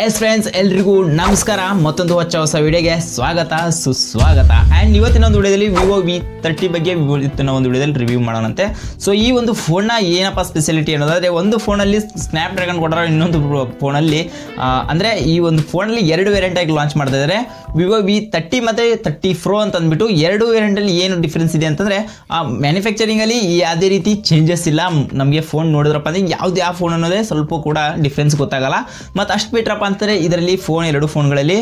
S friends, ಎಲ್ರಿಗೂ ನಮಸ್ಕಾರ. ಮತ್ತೊಂದು ಹೊಸ ವಿಡಿಯೋಗೆ ಸ್ವಾಗತ ಸುಸ್ವಾಗತ. ಆ್ಯಂಡ್ ಇವತ್ತಿನ ಒಂದು ವಿಡಿಯೋದಲ್ಲಿ ವಿವೋ V30 ಬಗ್ಗೆ ಇವತ್ತಿನ ಒಂದು ವಿಡಿಯೋದಲ್ಲಿ ರಿವ್ಯೂ ಮಾಡೋಣಂತೆ. ಸೊ ಈ ಒಂದು ಫೋನ್ನ ಏನಪ್ಪ ಸ್ಪೆಷಾಲಿಟಿ ಅನ್ನೋದಾದರೆ, ಒಂದು ಫೋನಲ್ಲಿ ಸ್ನ್ಯಾಪ್ ಡ್ರ್ಯಾಗನ್ ಕೊಟ್ಟರೆ, ಇನ್ನೊಂದು ಫೋನಲ್ಲಿ ಅಂದರೆ ಈ ಒಂದು ಫೋನಲ್ಲಿ ಎರಡು ವೇರಿಯಂಟಾಗಿ ಲಾಂಚ್ ಮಾಡ್ತಾ ಇದ್ದಾರೆ. ವಿವೋ V30 ಮತ್ತು 30 Pro ಅಂತ ಅಂದ್ಬಿಟ್ಟು ಎರಡು ವೇರಿಯಂಟಲ್ಲಿ ಏನು ಡಿಫ್ರೆನ್ಸ್ ಇದೆ ಅಂತಂದರೆ, ಮ್ಯಾನುಫ್ಯಾಕ್ಚರಿಂಗಲ್ಲಿ ಯಾವುದೇ ರೀತಿ ಚೇಂಜಸ್ ಇಲ್ಲ. ನಮಗೆ ಫೋನ್ ನೋಡಿದ್ರಪ್ಪ ಅಂದರೆ ಯಾವ ಫೋನ್ ಅನ್ನೋದೇ ಸ್ವಲ್ಪ ಕೂಡ ಡಿಫ್ರೆನ್ಸ್ ಗೊತ್ತಾಗಲ್ಲ. ಮತ್ತು ಅಷ್ಟು ಬಿಟ್ರಪ್ಪ ಅಂತಾರೆ, ಇದರಲ್ಲಿ ಎರಡು ಫೋನ್ಗಳಲ್ಲಿ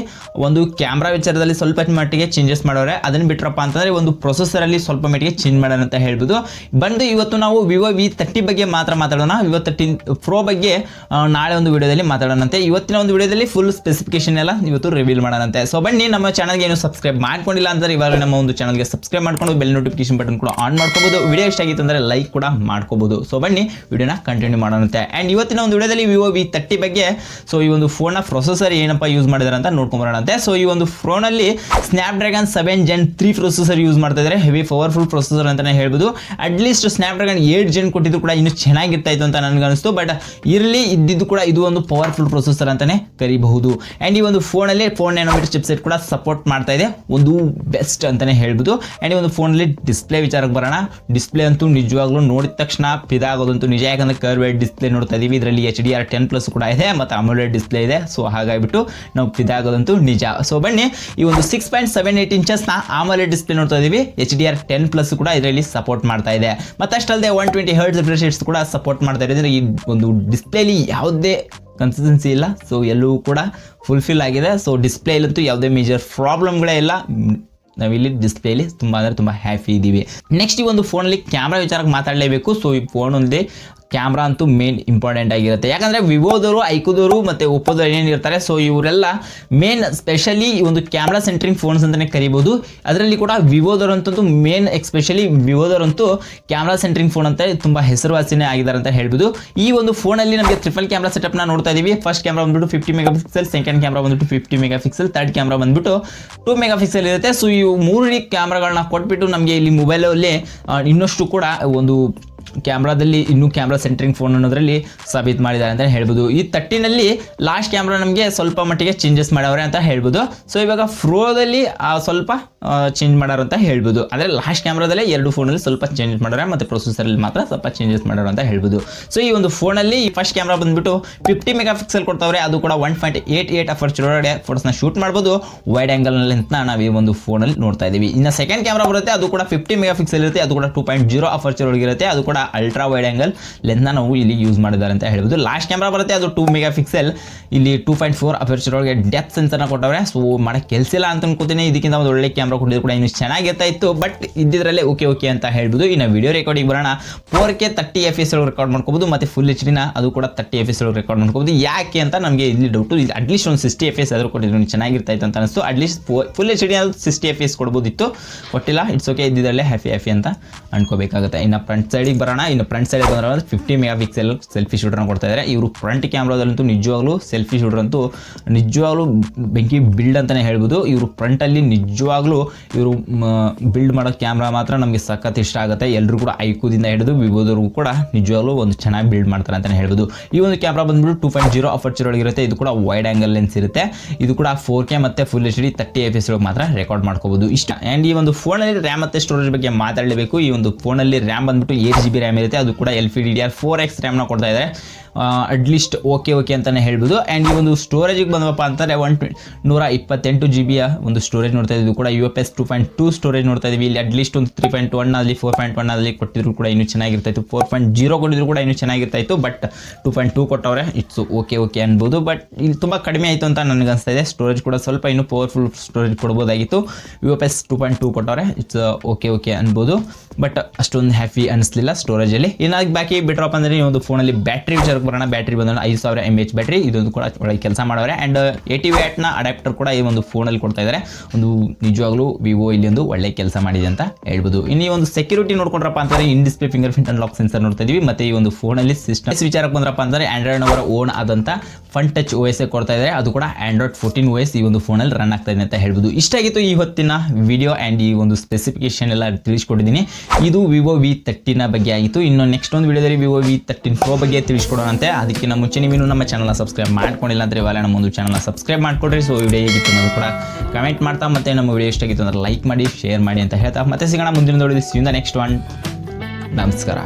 ಒಂದು ಕ್ಯಾಮ್ರಾ ವಿಚಾರದಲ್ಲಿ ಸ್ವಲ್ಪ ಮಟ್ಟಿಗೆ ಚೇಂಜಸ್ ಮಾಡೋರೆ. ಅದನ್ನು ಬಿಟ್ರಪ್ಪ ಅಂತಂದರೆ ಒಂದು ಪ್ರೊಸೆಸರಲ್ಲಿ ಸ್ವಲ್ಪ ಮಟ್ಟಿಗೆ ಚೇಂಜ್ ಮಾಡೋಣ ಅಂತ ಹೇಳ್ಬೋದು. ಬಂದು ಇವತ್ತು ನಾವು ವಿವೋ V30 ಬಗ್ಗೆ ಮಾತ್ರ ಮಾತಾಡೋಣ. ವಿವೋ 30 Pro ಬಗ್ಗೆ ನಾಳೆ ಒಂದು ವಿಡಿಯೋದಲ್ಲಿ ಮಾತಾಡೋಣಂತೆ. ಇವತ್ತಿನ ಒಂದು ವಿಡಿಯೋದಲ್ಲಿ ಫುಲ್ ಸ್ಪೆಸಿಫಿಕೇಶನ್ ಎಲ್ಲ ಇವತ್ತು ರಿವೀಲ್ ಮಾಡೋಣಂತೆ. ಸೊ ಬನ್ನಿ, ನಮ್ಮ ಚಾನಲ್ಗೆ ಏನು ಸಬ್ಸ್ಕ್ರೈಬ್ ಮಾಡ್ಕೊಂಡಿಲ್ಲ ಅಂದರೆ ಇವಾಗ ನಮ್ಮ ಒಂದು ಚಾನಲ್ಗೆ ಸಬ್ಸ್ಕ್ರೈಬ್ ಮಾಡ್ಕೊಂಡು ಬೆಲ್ ನೋಟಿಫಿಕೇಶನ್ ಬಟನ್ ಕೂಡ ಆನ್ ಮಾಡ್ಕೋಬಹುದು. ವಿಡಿಯೋ ಇಷ್ಟ ಆಗಿತ್ತು ಅಂದರೆ ಲೈಕ್ ಕೂಡ ಮಾಡ್ಕೋಬಹುದು. ಸೊ ಬನ್ನಿ, ವಿಡಿಯೋನ ಕಂಟಿನ್ಯೂ ಮಾಡೋಣಂತೆ. ಆ್ಯಂಡ್ ಇವತ್ತಿನ ಒಂದು ವಿಡಿಯೋದಲ್ಲಿ ವಿವೋ V30 ಬಗ್ಗೆ ಸೊ ಈ ಒಂದು ಫೋನ್ನ ಪ್ರೊಸೆಸರ್ ಏನಪ್ಪ ಯೂಸ್ ಮಾಡಿದ್ದಾರೆ ಅಂತ ನೋಡ್ಕೊಂಬರೋಣಂತೆ. ಸೊ ಈ ಒಂದು ಫೋನಲ್ಲಿ snap dragon 7 Gen 3 processor use ಮಾಡ್ತಾ ಇದ್ದಾರೆ. ಹೆವಿ ಪವರ್ಫುಲ್ ಪ್ರೊಸೆಸರ್ ಅಂತಲೇ ಹೇಳ್ಬೋದು. ಅಟ್ಲೀಸ್ಟ್ ಸ್ನ್ಯಾಪ್ ಡ್ರ್ಯಾಗನ್ 8 Gen ಕೊಟ್ಟಿದ್ದು ಕೂಡ ಇನ್ನೂ ಚೆನ್ನಾಗಿರ್ತಾಯಿತ್ತು ಅಂತ ನನಗೆ ಅನಿಸ್ತು. ಬಟ್ ಇರಲಿ, ಇದ್ದಿದ್ದು ಕೂಡ ಇದು ಒಂದು ಪವರ್ಫುಲ್ ಪ್ರೊಸೆಸರ್ ಅಂತಲೇ ಕರಿಬಹುದು. ಆ್ಯಂಡ್ ಈ ಒಂದು ಫೋನಲ್ಲಿ 4 nm ಚಿಪ್ಸೆಟ್ ಕೂಡ ಸಪೋರ್ಟ್ ಮಾಡ್ತಾ ಇದೆ. ಒಂದು ಬೆಸ್ಟ್ ಅಂತಲೇ ಹೇಳ್ಬೋದು. ಆ್ಯಂಡ್ ಈ ಒಂದು ಫೋನಲ್ಲಿ ಡಿಸ್ಪ್ಲೇ ವಿಚಾರಕ್ಕೆ ಬರೋಣ. ಡಿಸ್ಪ್ಲೇ ಅಂತೂ ನಿಜವಾಗ್ಲೂ ನೋಡಿದ ತಕ್ಷಣ ಫಿದಾಗೋದಂತೂ ನಿಜ. ಯಾಕಂದರೆ ಕರ್ವೇಡ್ ಡಿಸ್ಪ್ಲೇ ನೋಡ್ತಾ ಇದೀವಿ. ಇದರಲ್ಲಿ HDR10+ ಕೂಡ ಇದೆ ಮತ್ತು AMOLED ಡಿಸ್ಪ್ಲೇ ಇದೆ. ಸೊ ಹಾಗಾಗಿಬಿಟ್ಟು ನಾವು ಫಿದಾಗೋದಂತೂ ನಿಜ. ಸೊ ಬನ್ನಿ, ಈ ಒಂದು 6.78 ಇಂಚಸ್ನ AMOLED ಡಿಸ್ಪ್ಲೇ ನೋಡ್ತಾ ಇದೀವಿ. HDR10+ ಕೂಡ ಇದರಲ್ಲಿ ಸಪೋರ್ಟ್ ಮಾಡ್ತಾ ಇದೆ. ಮತ್ತು ಅಷ್ಟಲ್ಲದೆ 120 Hz ರಿಫ್ರೆಶ್ ರೇಟ್ಸ್ ಕೂಡ ಸಪೋರ್ಟ್ ಮಾಡ್ತಾ ಇದ್ದಾರೆ. ಈ ಒಂದು ಡಿಸ್ಪ್ಲೇಲಿ ಯಾವುದೇ ಕನ್ಸಿಸ್ಟೆನ್ಸಿ ಇಲ್ಲ. ಸೊ ಎಲ್ಲವೂ ಕೂಡ ಫುಲ್ಫಿಲ್ ಆಗಿದೆ. ಸೊ ಡಿಸ್ಪ್ಲೇಲಂತೂ ಯಾವುದೇ ಮೇಜರ್ ಪ್ರಾಬ್ಲಮ್ಗಳೇ ಇಲ್ಲ. ನಾವಿಲ್ಲಿ ಡಿಸ್ಪ್ಲೇಲಿ ತುಂಬ ಅಂದರೆ ತುಂಬ ಹ್ಯಾಪಿ ಇದ್ದೀವಿ. ನೆಕ್ಸ್ಟ್, ಈ ಒಂದು ಫೋನಲ್ಲಿ ಕ್ಯಾಮ್ರಾ ವಿಚಾರಕ್ಕೆ ಮಾತಾಡಲೇಬೇಕು. ಸೊ ಈ ಫೋನಲ್ಲಿ ಕ್ಯಾಮ್ರಾ ಅಂತೂ ಮೇನ್ ಇಂಪಾರ್ಟೆಂಟ್ ಆಗಿರುತ್ತೆ. ಯಾಕಂದರೆ ವಿವೋದವರು, ಐಕೋದವರು ಮತ್ತು ಒಪ್ಪೋದವರು ಏನೇನಿರ್ತಾರೆ, ಸೊ ಇವರೆಲ್ಲ ಮೇನ್ ಸ್ಪೆಷಲಿ ಈ ಒಂದು ಕ್ಯಾಮ್ರಾ ಸೆಂಟ್ರಿಂಗ್ ಫೋನ್ಸ್ ಅಂತಲೇ ಕರಿಬೋದು. ಅದರಲ್ಲಿ ಕೂಡ ವಿವೋದವರಂತೂ ಮೇನ್ ಎಕ್ಸ್ಪೆಷಲಿ ವಿವೋದವರಂತೂ ಕ್ಯಾಮ್ರಾ ಸೆಂಟ್ರಿಂಗ್ ಫೋನ್ ಅಂತ ತುಂಬ ಹೆಸರುವಾಸಿನೇ ಆಗಿದ್ದಾರೆ ಅಂತ ಹೇಳ್ಬೋದು. ಈ ಒಂದು ಫೋನಲ್ಲಿ ನಮಗೆ ಟ್ರಿಪಲ್ ಕ್ಯಾಮ್ರಾ ಸೆಟಪ್ನ ನೋಡ್ತಾ ಇದ್ದೀವಿ. ಫಸ್ಟ್ ಕ್ಯಾಮ್ರಾ ಬಂದ್ಬಿಟ್ಟು 50 MP, ಸೆಕೆಂಡ್ ಕ್ಯಾಮ್ರಾ ಬಂದ್ಬಿಟ್ಟು 50 MP, ಥರ್ಡ್ ಕ್ಯಾಮ್ರಾ ಬಂದ್ಬಿಟ್ಟು 2 MP ಇರುತ್ತೆ. ಸೊ ಈ 3 ಕ್ಯಾಮ್ರಾಗಳನ್ನ ಕೊಟ್ಬಿಟ್ಟು ನಮಗೆ ಇಲ್ಲಿ ಮೊಬೈಲಲ್ಲಿ ಇನ್ನಷ್ಟು ಕೂಡ ಒಂದು ಕ್ಯಾಮ್ರಾದಲ್ಲಿ ಇನ್ನೂ ಕ್ಯಾಮ್ರಾ ಸೆಂಟ್ರಿಂಗ್ ಫೋನ್ ಅನ್ನೋದ್ರಲ್ಲಿ ಸಾಬೀತು ಮಾಡಿದ್ದಾರೆ ಅಂತ ಹೇಳ್ಬೋದು. ಈ 30ನಲ್ಲಿ ಲಾಸ್ಟ್ ಕ್ಯಾಮ್ರಾ ನಮಗೆ ಸ್ವಲ್ಪ ಮಟ್ಟಿಗೆ ಚೇಂಜಸ್ ಮಾಡವ್ರೆ ಅಂತ ಹೇಳ್ಬೋದು. ಸೊ ಇವಾಗ ಪ್ರೋದಲ್ಲಿ ಸ್ವಲ್ಪ ಚೇಂಜ್ ಮಾಡೋರು ಅಂತ ಹೇಳ್ಬೋದು. ಆದರೆ ಲಾಸ್ಟ್ ಕ್ಯಾಮ್ರಾದಲ್ಲೇ ಎರಡು ಫೋನಲ್ಲಿ ಸ್ವಲ್ಪ ಚೇಂಜ್ ಮಾಡೋರೆ ಮತ್ತು ಪ್ರೊಸೆಸರಲ್ಲಿ ಮಾತ್ರ ಸ್ವಲ್ಪ ಚೇಂಜಸ್ ಮಾಡೋರು ಅಂತ ಹೇಳ್ಬೋದು. ಸೊ ಈ ಒಂದು ಫೋನಲ್ಲಿ ಫಸ್ಟ್ ಕ್ಯಾಮ್ರಾ ಬಂದ್ಬಿಟ್ಟು 50 MP ಕೊಡ್ತಾವ್ರೆ. ಅದು ಕೂಡ 1.88 ಅಪರ್ಚರ್ ಒಳಗಡೆ ಫೋಟೋಸ್ನ ಶೂಟ್ ಮಾಡ್ಬೋದು. ವೈಡ್ ಆ್ಯಂಗಲ್ನಲ್ಲಿ ಅಂತ ನಾವು ಈ ಒಂದು ಫೋನಲ್ಲಿ ನೋಡ್ತಾ ಇದ್ದೀವಿ. ಇನ್ನು ಸೆಕೆಂಡ್ ಕ್ಯಾಮ್ರಾ ಬರುತ್ತೆ, ಅದು ಕೂಡ 50 MP ಇರುತ್ತೆ. ಅದು ಕೂಡ 2.0 ಅಪರ್ಚರ್ ಒಳಗಿರುತ್ತೆ. ಅದು ಕೂಡ ಅಲ್ಟ್ರಾ ವೈಡ್ ಆ್ಯಂಗಲ್ ಲೆನ್ಸ್ನ ನಾವು ಇಲ್ಲಿ ಯೂಸ್ ಮಾಡಿದ್ದಾರೆ ಅಂತ ಹೇಳ್ಬೋದು. ಲಾಸ್ಟ್ ಕ್ಯಾಮ್ರಾ ಬರುತ್ತೆ, ಅದು 2 MP, ಇಲ್ಲಿ 2.4 ಅಪರ್ಚರ್ ಒಳಗೆ ಡೆಪ್ತ್ ಸೆನ್ಸರ್ನ ಕೊಟ್ಟವ್ರೆ. ಸೊ ಮಾಡೋಕ್ಕೆ ಕೆಲಸ ಇಲ್ಲ ಅಂತ ಅನ್ಕೋತೀನಿ. ಇದಕ್ಕಿಂತ ಒಂದು ಒಳ್ಳೆ ಕ್ಯಾಮ್ರಾ ಕೊಟ್ಟಿದ್ರು ಕೂಡ ಇನ್ನೂ ಚೆನ್ನಾಗಿರ್ತಾ ಇತ್ತು. ಬಟ್ ಇದ್ದಿದ್ರಲ್ಲೇ ಓಕೆ ಅಂತ ಹೇಳ್ಬೋದು. ಇನ್ನು ವಿಡಿಯೋ ರೆಕಾರ್ಡಿಂಗ್ ಬರೋಣ. 4K 30 FPS ಒಳಗೆ ರೆಕಾರ್ಡ್ ಮಾಡ್ಕೋಬೋದು ಮತ್ತು ಫುಲ್ HD ಅದು ಕೂಡ 30 FPS ಒಳಗೆ ರೆಕಾರ್ಡ್ ಮಾಡ್ಕೋಬೋದು. ಯಾಕೆ ಅಂತ ನಮಗೆ ಇಲ್ಲಿ ಡೌಟು. ಇದು ಅಟ್ಲೀಸ್ಟ್ ಒಂದು 60 FPS ಆದರೂ ಕೊಟ್ಟಿದ್ರು ಚೆನ್ನಾಗಿರ್ತಾ ಇತ್ತು ಅಂತ ಅನಿಸ್ತು. ಅಟ್ಲೀಸ್ಟ್ ಫುಲ್ HD 60 FPS ಕೊಡ್ಬೋದಿತ್ತು, ಕೊಟ್ಟಿಲ್ಲ. ಇಟ್ಸ್ ಓಕೆ, ಇದ್ದಿದ್ರಲ್ಲೇ ಹ್ಯಾಪಿ ಅಂತ ಅನ್ಕೋಬೇಕಾಗುತ್ತೆ. ಇನ್ನು ಫ್ರಂಟ್ ಸೈಡಿಗೆ ಬರೋಣ. ಇನ್ನು ಫ್ರಂಟ್ ಸೈಡ್ ಬಂದ್ರೆ 50 MP ಸೆಲ್ಫಿ ಶೂಟರ್ನ ಕೊಡ್ತಾ ಇದ್ದಾರೆ. ಇವರು ಫ್ರಂಟ್ ಕ್ಯಾಮ್ರಾದಲ್ಲಂತೂ ನಿಜವಾಗ್ಲೂ ಸೆಲ್ಫಿ ಶೂಟರ್ ಅಂತೂ ನಿಜವಾಗ್ಲೂ ಬೆಂಕಿ ಬಿಲ್ಡ್ ಅಂತಲೇ ಹೇಳ್ಬೋದು. ಇವರು ಫ್ರಂಟಲ್ಲಿ ನಿಜವಾಗ್ಲೂ ಇವರು ಬಿಲ್ಡ್ ಮಾಡೋ ಕ್ಯಾಮ್ರಾ ಮಾತ್ರ ನಮಗೆ ಸಖತ್ ಇಷ್ಟ ಆಗುತ್ತೆ. ಎಲ್ಲರೂ ಕೂಡ ಐಕೋದಿಂದ ಹಿಡಿದು ವಿವೋದವ್ರಿಗೂ ಕೂಡ ನಿಜವಾಗ್ಲೂ ಒಂದು ಚೆನ್ನಾಗಿ ಬಿಲ್ಡ್ ಮಾಡ್ತಾರೆ ಅಂತಲೇ ಹೇಳ್ಬೋದು. ಈ ಒಂದು ಕ್ಯಾಮ್ರಾ ಬಂದ್ಬಿಟ್ಟು 2.0 ಅಪರ್ಚರ್ ಒಳಗಿರುತ್ತೆ. ಇದು ಕೂಡ ವೈಡ್ ಆ್ಯಂಗಲ್ ಲೆನ್ಸ್ ಇರುತ್ತೆ. ಇದು ಕೂಡ 4K ಮತ್ತು ಫುಲ್ HD 30 FPS ಒಳಗೆ ಮಾತ್ರ ರೆಕಾರ್ಡ್ ಮಾಡ್ಕೋಬೋದು ಇಷ್ಟ. ಆ್ಯಂಡ್ ಈ ಒಂದು ಫೋನಲ್ಲಿ ರ್ಯಾಮ್ ಮತ್ತು ಸ್ಟೋರೇಜ್ ಬಗ್ಗೆ ಮಾತಾಡಲೇಬೇಕು. ಈ ಒಂದು ಫೋನಲ್ಲಿ ರ್ಯಾಮ್ ಬಂದ್ಬಿಟ್ಟು 8 GB ರ್ಯಾಮ್ ಇರುತ್ತೆ. ಅದು ಕೂಡ LPDDR4X ರ್ಯಾಮ್ನ ಕೊಡ್ತಾ ಇದ್ದಾರೆ. ಅಟ್ಲೀಸ್ಟ್ ಓಕೆ ಅಂತಲೇ ಹೇಳ್ಬೋದು. ಆ್ಯಂಡ್ ಈ ಒಂದು ಸ್ಟೋರೇಜಿಗೆ ಬಂದವಪ್ಪ ಅಂತಾರೆ 128 GB ಒಂದು ಸ್ಟೋರೇಜ್ ನೋಡ್ತಾ ಇದ್ದೀವಿ. ಇದು ಕೂಡ UFS 2.2 ಸ್ಟೋರೇಜ್ ನೋಡ್ತಾ ಇದ್ದೀವಿ. ಇಲ್ಲಿ ಅಟ್ಲೀಸ್ಟ್ ಒಂದು 3.1 ಆಗಲಿ 4.1 ಆಗಲಿ ಕೊಟ್ಟಿದ್ರು ಕೂಡ ಇನ್ನೂ ಚೆನ್ನಾಗಿರ್ತಾಯಿತ್ತು. 4.0 ಕೊಟ್ಟಿದ್ರು ಕೂಡ ಇನ್ನೂ ಚೆನ್ನಾಗಿರ್ತಾಯಿತ್ತು. ಬಟ್ 2.2 ಕೊಟ್ಟವ್ರೆ. ಇಟ್ಸ್ ಓಕೆ ಅನ್ಬೋದು. ಬಟ್ ಇಲ್ಲಿ ತುಂಬ ಕಡಿಮೆ ಆಯಿತು ಅಂತ ನನಗೆ ಅನಿಸ್ತಾ ಇದೆ. ಸ್ಟೋರೇಜ್ ಕೂಡ ಸ್ವಲ್ಪ ಇನ್ನೂ ಪವರ್ಫುಲ್ ಸ್ಟೋರೇಜ್ ಕೊಡ್ಬೋದಾಗಿತ್ತು. UFS 2.2 ಕೊಟ್ಟವ್ರೆ. ಇಟ್ಸ್ ಓಕೆ ಅನ್ಬೋದು. ಬಟ್ ಅಷ್ಟೊಂದು ಹ್ಯಾಪಿ ಅನಿಸ್ಲಿಲ್ಲ ಸ್ಟೋರೇಜಲ್ಲಿ. ಇನ್ನಾಗಿ ಬಾಕಿ ಬಿಟ್ರಪ್ಪ ಅಂದರೆ ಈ ಒಂದು ಫೋನಲ್ಲಿ ಬ್ಯಾಟ್ರಿ ವಿಚಾರಕ್ಕೆ ಬರೋಣ. ಬ್ಯಾಟ್ರಿ ಬಂದ್ರೆ 5000 mAh ಬ್ಯಾಟ್ರಿ. ಇದೊಂದು ಕೂಡ ಒಳ್ಳೆ ಕೆಲಸ ಮಾಡೋರೆ. ಆ್ಯಂಡ್ 80 ವ್ಯಾಟ್ನ ಅಡಾಪ್ಟರ್ ಕೂಡ ಈ ಒಂದು ಫೋನಲ್ಲಿ ಕೊಡ್ತಾ ಇದ್ದಾರೆ. ಒಂದು ನಿಜವಾಗ್ಲೂ ವಿವೋ ಇಲ್ಲಿ ಒಂದು ಒಳ್ಳೆ ಕೆಲಸ ಮಾಡಿದೆ ಅಂತ ಹೇಳ್ಬೋದು. ಇನ್ನು ಈ ಒಂದು ಸೆಕ್ಯೂರಿಟಿ ನೋಡ್ಕೊಂಡ್ರಪ್ಪ ಅಂತಾರೆ ಇನ್ display finger print unlock sensor ನೋಡ್ತಾ ಇದೀವಿ. ಮತ್ತು ಈ ಒಂದು ಫೋನಲ್ಲಿ ಸಿಸ್ಟಮ್ ವಿಚಾರಕ್ಕೆ ಬಂದ್ರಪ್ಪ ಅಂದರೆ ಆಂಡ್ರಾಯ್ಡ್ ಅವರ ಓನ್ ಆದಂಥ ಫನ್ ಟಚ್ OS ಕೊಡ್ತಾ ಇದ್ದಾರೆ. ಅದು ಕೂಡ Android 14 OS ಈ ಒಂದು ಫೋನಲ್ಲಿ ರನ್ ಆಗ್ತಾ ಇದೆ ಅಂತ ಹೇಳ್ಬೋದು. ಇಷ್ಟಾಗಿತ್ತು ಈ ಹೊತ್ತಿನ ವಿಡಿಯೋ. ಆ್ಯಂಡ್ ಈ ಒಂದು ಸ್ಪೆಸಿಫಿಕೇಶನ್ ಎಲ್ಲ ತಿಳಿಸ್ಕೊಟ್ಟಿದ್ದೀನಿ. ಇದು ವಿವೋ V30ನ ಬಗ್ಗೆ ಆಗಿತ್ತು. ಇನ್ನು ನೆಕ್ಸ್ಟ್ ಒಂದು ವಿಡಿಯೋದಲ್ಲಿ ವಿವೋ V13 Pro ಬಗ್ಗೆ ತಿಳಿಸ್ಕೊಡೋಣಂತೆ. ಅದಕ್ಕಿಂತ ಮುಂಚೆ ನೀವು ನಮ್ಮ ಚಾನಲ್ನ ಸಬ್ಸ್ಕ್ರೈಬ್ ಮಾಡ್ಕೊಂಡಿಲ್ಲ ಅಂದರೆ ಇವಾಗ ನಮ್ಮ ಒಂದು ಚಾನಲ್ನ ಸಬ್ಸ್ಕ್ರೈಬ್ ಮಾಡ್ಕೊಡ್ರಿ. ಸೊ ವಿಡಿಯೋ ಹೇಗಿತ್ತು ಅನ್ನೋದು ಕೂಡ ಕಮೆಂಟ್ ಮಾಡ್ತಾ, ಮತ್ತು ನಮ್ಮ ವಿಡಿಯೋ ಇಷ್ಟ ಆಗಿತ್ತು ಅಂದರೆ ಲೈಕ್ ಮಾಡಿ, ಶೇರ್ ಮಾಡಿ ಅಂತ ಹೇಳ್ತಾ ಮತ್ತೆ ಸಿಗೋಣ ಮುಂದಿನ ವಿಡಿಯೋದಲ್ಲಿ. Next one. ನಮಸ್ಕಾರ.